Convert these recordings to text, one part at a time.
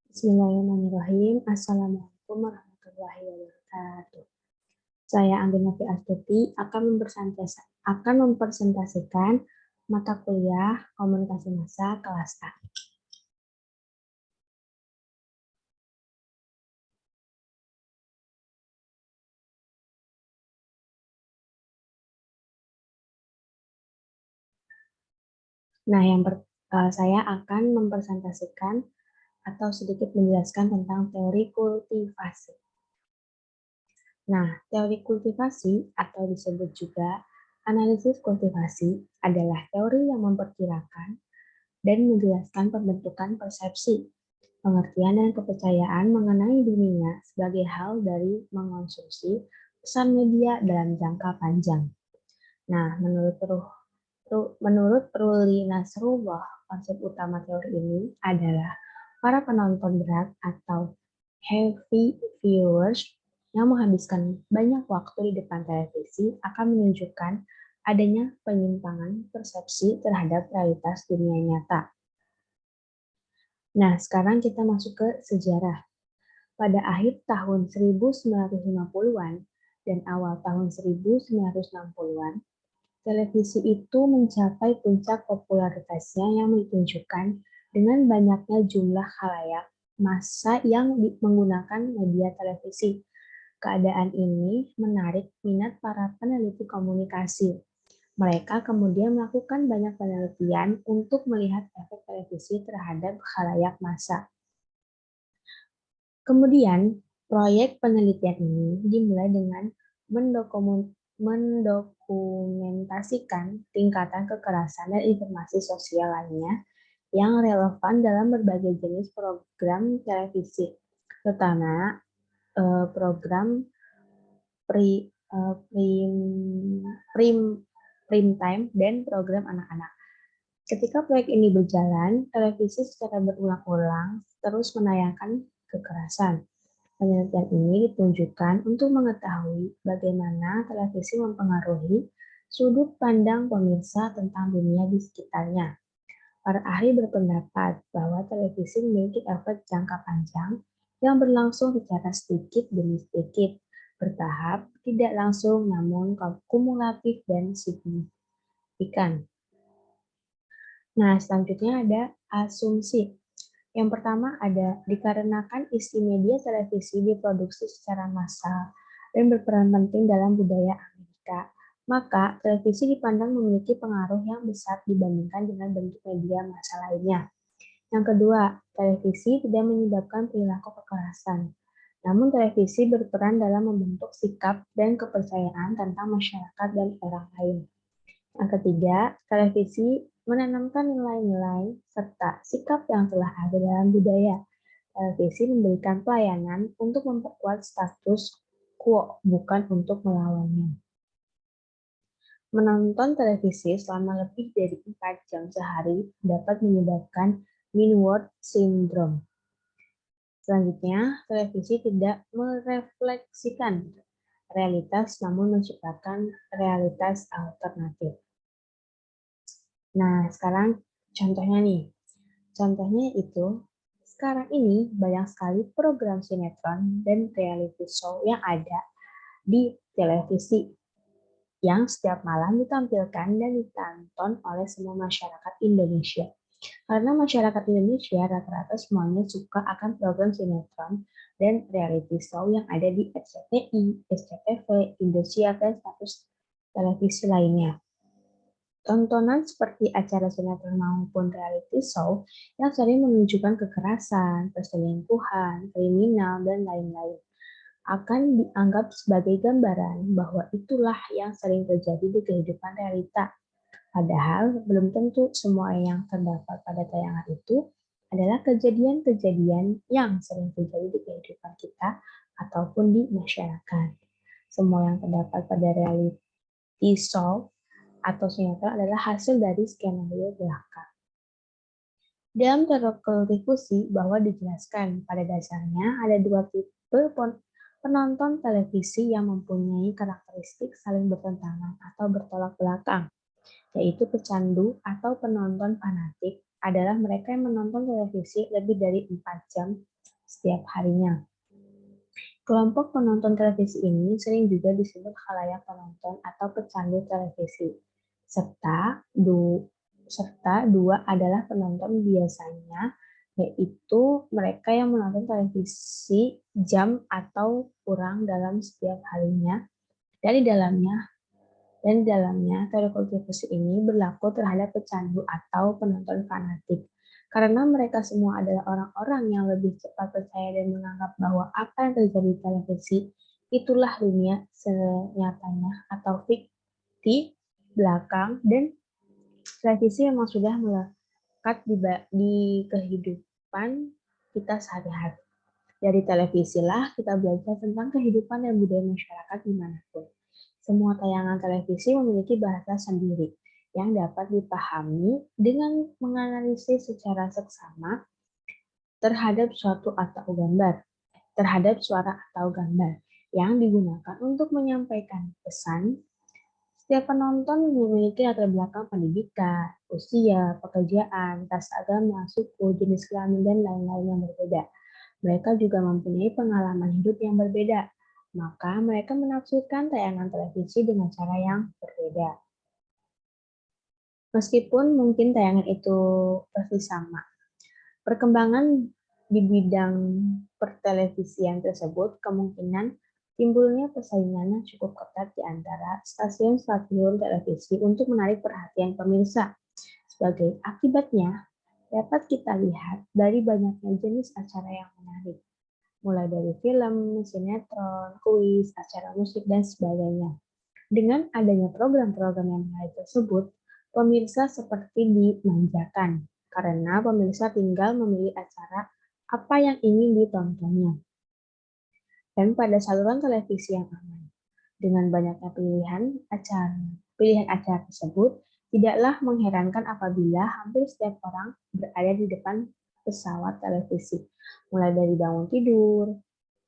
Bismillahirrahmanirrahim. Assalamualaikum warahmatullahi wabarakatuh. Saya Anggi Novi Astuti akan mempresentasikan mata kuliah Komunikasi Massa kelas A. Nah, saya akan mempresentasikan atau sedikit menjelaskan tentang teori kultivasi. Nah, teori kultivasi atau disebut juga analisis kultivasi adalah teori yang memperkirakan dan menjelaskan pembentukan persepsi, pengertian dan kepercayaan mengenai dunia sebagai hal dari mengonsumsi pesan media dalam jangka panjang. Nah, menurut Ruli Nasrullah, konsep utama teori ini adalah para penonton berat atau heavy viewers yang menghabiskan banyak waktu di depan televisi akan menunjukkan adanya penyimpangan persepsi terhadap realitas dunia nyata. Nah, sekarang kita masuk ke sejarah. Pada akhir tahun 1950-an dan awal tahun 1960-an, televisi itu mencapai puncak popularitasnya yang ditunjukkan dengan banyaknya jumlah khalayak massa yang menggunakan media televisi. Keadaan ini menarik minat para peneliti komunikasi. Mereka kemudian melakukan banyak penelitian untuk melihat efek televisi terhadap khalayak massa. Kemudian, proyek penelitian ini dimulai dengan mendokumentasikan tingkatan kekerasan dan informasi sosial lainnya yang relevan dalam berbagai jenis program televisi, terutama program prime time dan program anak-anak. Ketika proyek ini berjalan, televisi secara berulang-ulang terus menayangkan kekerasan. Penelitian ini ditunjukkan untuk mengetahui bagaimana televisi mempengaruhi sudut pandang pemirsa tentang dunia di sekitarnya. Para ahli berpendapat bahwa televisi memiliki efek jangka panjang yang berlangsung secara sedikit demi sedikit, bertahap, tidak langsung namun kumulatif dan signifikan. Nah, selanjutnya ada asumsi. Yang pertama ada dikarenakan isi media televisi diproduksi secara massal dan berperan penting dalam budaya Amerika, maka televisi dipandang memiliki pengaruh yang besar dibandingkan dengan bentuk media massa lainnya. Yang kedua, televisi tidak menyebabkan perilaku kekerasan, namun televisi berperan dalam membentuk sikap dan kepercayaan tentang masyarakat dan orang lain. Yang ketiga, televisi menanamkan nilai-nilai serta sikap yang telah ada dalam budaya. Televisi memberikan pelayanan untuk memperkuat status quo, bukan untuk melawannya. Menonton televisi selama lebih dari 4 jam sehari dapat menyebabkan Mean-Word Syndrome. Selanjutnya, televisi tidak merefleksikan realitas namun menciptakan realitas alternatif. Nah, sekarang contohnya nih. Contohnya itu, sekarang ini banyak sekali program sinetron dan reality show yang ada di televisi yang setiap malam ditampilkan dan ditonton oleh semua masyarakat Indonesia. Karena masyarakat Indonesia rata-rata semuanya suka akan program sinetron dan reality show yang ada di RCTI, SCTV, Indosiar, dan status televisi lainnya. Tontonan seperti acara sinetron maupun reality show yang sering menunjukkan kekerasan, perselingkuhan, kriminal, dan lain-lain akan dianggap sebagai gambaran bahwa itulah yang sering terjadi di kehidupan realita. Padahal belum tentu semua yang terdapat pada tayangan itu adalah kejadian-kejadian yang sering terjadi di kehidupan kita ataupun di masyarakat. Semua yang terdapat pada reality show atau sinetron adalah hasil dari skenario belaka. Dalam teori kultivasi bahwa dijelaskan pada dasarnya ada dua tipe penonton televisi yang mempunyai karakteristik saling bertentangan atau bertolak belakang, yaitu pecandu atau penonton fanatik adalah mereka yang menonton televisi lebih dari 4 jam setiap harinya. Kelompok penonton televisi ini sering juga disebut khalayak penonton atau pecandu televisi. Serta dua adalah penonton biasanya, yaitu mereka yang menonton televisi jam atau kurang dalam setiap harinya. Dan di dalamnya teori kultivasi ini berlaku terhadap pecandu atau penonton fanatik. Karena mereka semua adalah orang-orang yang lebih cepat percaya dan menganggap bahwa apa yang terjadi di televisi itulah dunia senyatanya atau fiktif belakang, dan televisi memang sudah melekat di kehidupan kita sehari-hari. Dari televisilah kita belajar tentang kehidupan dan budaya masyarakat dimanapun. Semua tayangan televisi memiliki bahasa sendiri yang dapat dipahami dengan menganalisis secara seksama terhadap terhadap suara atau gambar yang digunakan untuk menyampaikan pesan. Setiap penonton memiliki latar belakang pendidikan, usia, pekerjaan, ras agama, suku, jenis kelamin, dan lain-lain yang berbeda. Mereka juga mempunyai pengalaman hidup yang berbeda, maka mereka menafsirkan tayangan televisi dengan cara yang berbeda. Meskipun mungkin tayangan itu pasti sama, perkembangan di bidang pertelevisian tersebut kemungkinan timbulnya persaingan yang cukup ketat di antara stasiun-stasiun televisi untuk menarik perhatian pemirsa. Sebagai akibatnya, dapat kita lihat dari banyaknya jenis acara yang menarik, mulai dari film, sinetron, kuis, acara musik, dan sebagainya. Dengan adanya program-program yang menarik tersebut, pemirsa seperti dimanjakan, karena pemirsa tinggal memilih acara apa yang ingin ditontonnya. Dan pada saluran televisi yang aman, dengan banyaknya pilihan acara tersebut, tidaklah mengherankan apabila hampir setiap orang berada di depan pesawat televisi, mulai dari bangun tidur,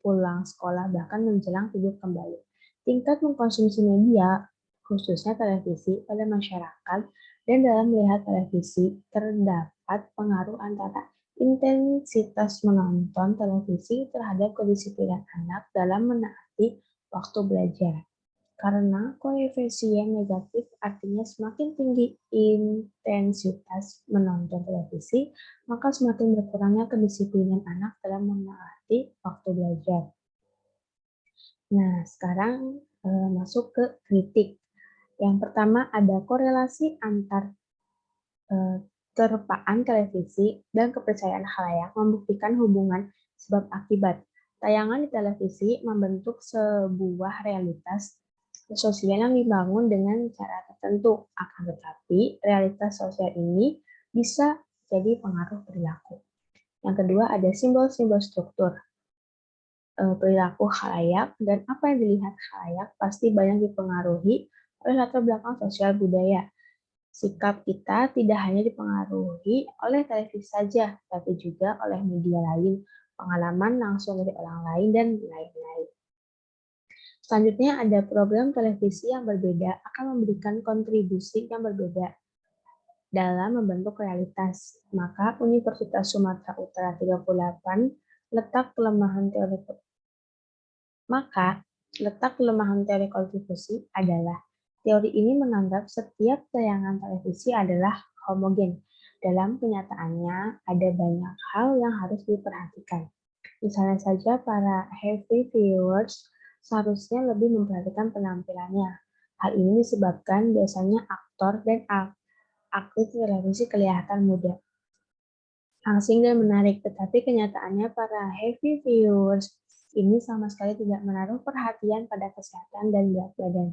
pulang sekolah, bahkan menjelang tidur kembali. Tingkat mengkonsumsi media, khususnya televisi, pada masyarakat dan dalam melihat televisi terdapat pengaruh antara intensitas menonton televisi terhadap kedisiplinan anak dalam menaati waktu belajar. Karena koefisien negatif artinya semakin tinggi intensitas menonton televisi, maka semakin berkurangnya kedisiplinan anak dalam menaati waktu belajar. Nah, sekarang masuk ke kritik. Yang pertama ada korelasi antar terpaan televisi dan kepercayaan khalayak membuktikan hubungan sebab akibat. Tayangan di televisi membentuk sebuah realitas sosial yang dibangun dengan cara tertentu. Akan tetapi, realitas sosial ini bisa jadi pengaruh perilaku. Yang kedua ada simbol-simbol struktur perilaku khalayak, dan apa yang dilihat khalayak pasti banyak dipengaruhi oleh latar belakang sosial budaya. Sikap kita tidak hanya dipengaruhi oleh televisi saja, tapi juga oleh media lain, pengalaman langsung dari orang lain, dan lain-lain. Selanjutnya ada program televisi yang berbeda akan memberikan kontribusi yang berbeda dalam membentuk realitas. Maka Universitas Sumatera Utara 38 letak kelemahan teori kontribusi adalah teori ini menganggap setiap tayangan televisi adalah homogen. Dalam kenyataannya, ada banyak hal yang harus diperhatikan. Misalnya saja para heavy viewers seharusnya lebih memperhatikan penampilannya. Hal ini disebabkan biasanya aktor dan aktris televisi kelihatan muda, asing, dan menarik, tetapi kenyataannya para heavy viewers ini sama sekali tidak menaruh perhatian pada kesehatan dan berat badan.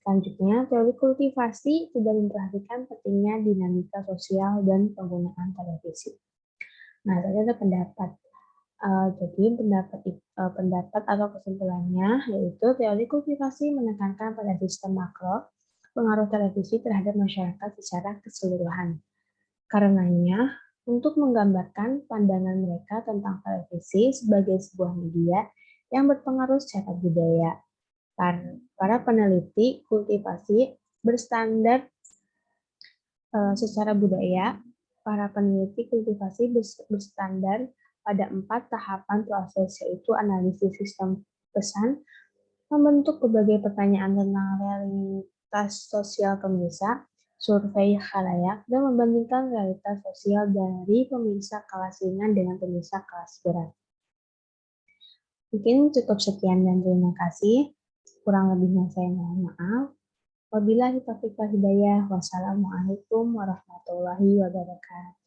Selanjutnya, teori kultivasi tidak memperhatikan pentingnya dinamika sosial dan penggunaan televisi. Nah, tadi ada pendapat. Jadi pendapat atau kesimpulannya yaitu teori kultivasi menekankan pada sistem makro pengaruh televisi terhadap masyarakat secara keseluruhan. Karenanya, untuk menggambarkan pandangan mereka tentang televisi sebagai sebuah media yang berpengaruh secara budaya, para peneliti kultivasi berstandar secara budaya Para peneliti kultivasi berstandar pada 4 tahapan proses, yaitu analisis sistem pesan, membentuk berbagai pertanyaan tentang realitas sosial pemirsa, survei khalayak, dan membandingkan realitas sosial dari pemirsa kelas ringan dengan pemirsa kelas berat. Mungkin cukup sekian dan terima kasih. Kurang lebihnya saya mohon maaf. Wabillahi taufiq wal hidayah. Wassalamualaikum warahmatullahi wabarakatuh.